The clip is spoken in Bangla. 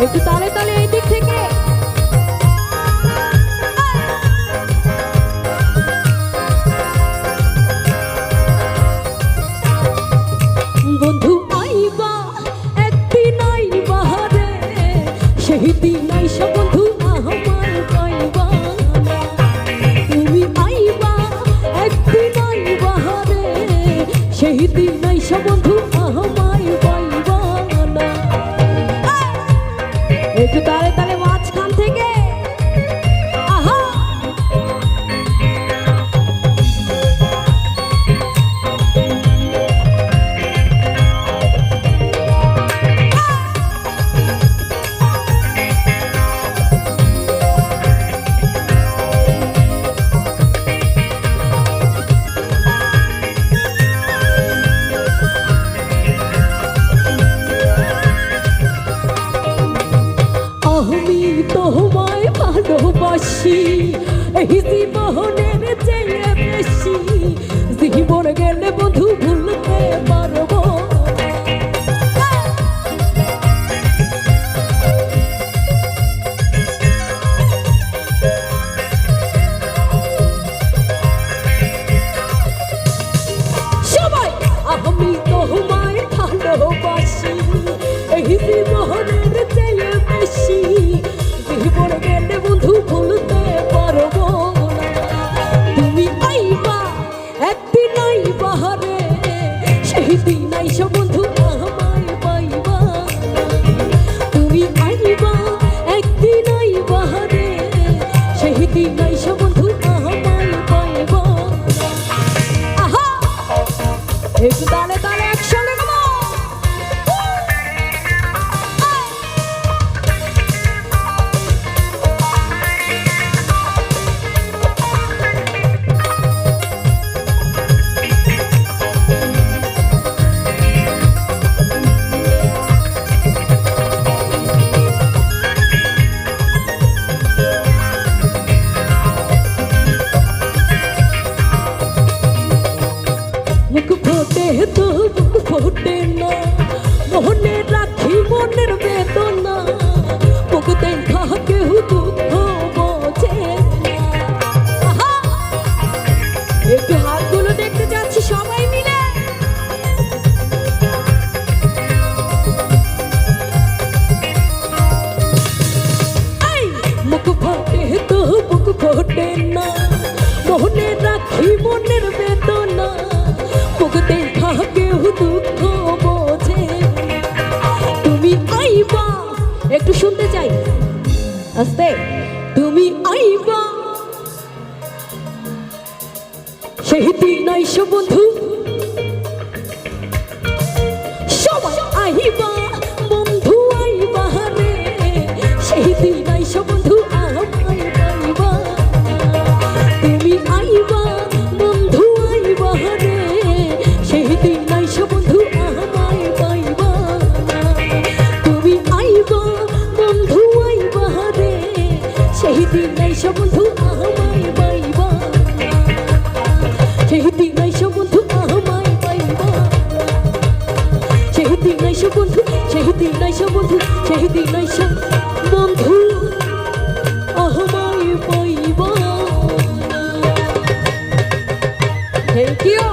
একটু তালে তালে এই দিক থেকে। বন্ধু আইবা একদিন আইবা রে, সেই দিন আইসা বন্ধু আমায় পাইবা না। তুমি আইবা একদিন আইবা রে, সেই দিন আইসা বন্ধু আমায় পাইবা না। একটু তালে তালে মাঝখান থেকে। আহা আমি তোমায় ভালোবাসি, এই জীবনের চেয়ে বেশি। জীবন গেলে বন্ধু ভুলতে পারবো না। সবাই আমি তোমায় ভালোবাসি, এই জীবনের চেয়ে বেশি। জীবন গেলে বন্ধু ভুলতে পারবো না। তুমি আইবা একদিন আইবা রে, সেই দিন আইসা বন্ধু আমায় পাইবা না। তুমি আইবা একদিন আইবা রে, সেই দিন আইসা বন্ধু আমায় পাইবা না। আহা একটু তালে তালে একসঙ্গে গো। মুখ ফোটে তো মুখ ফোটে না, মনে রাখি মনের বেদনা। মুখ দেখা কেউ দুঃখ বোঝে না। আহা! একটু হাতগুলো দেখতে যাচ্ছি সবাই মিলে। এই মুখ ফোটে তো মুখ ফোটে না, মনে রাখি মনের বেদনা। মুখ দেখা কেউ দুঃখ বোঝে। তুমি আইবা একটু শুনতে চাই আস্তে। তুমি আইবা সেই দিন আইসো বন্ধু, সবাই আইবা বন্ধু আইবা রে, সেই দিন আইসো বন্ধু আমায় পাইবা না। তুমি আইবা বন্ধু আইবা রে, সেই দিন আইসা বন্ধু আমায় পাইবা না। তুমি আইবা বন্ধু আইবা রে, সেই দিন আইসা বন্ধু আমায় পাইবা না। সেই দিন আইসা বন্ধু আমায় পাইবা না। সেই দিন আইসা বন্ধু, সেই দিন আইসা বন্ধু, সেই দিন আইসা বন্ধু আমায় পাইবা না। Thank you.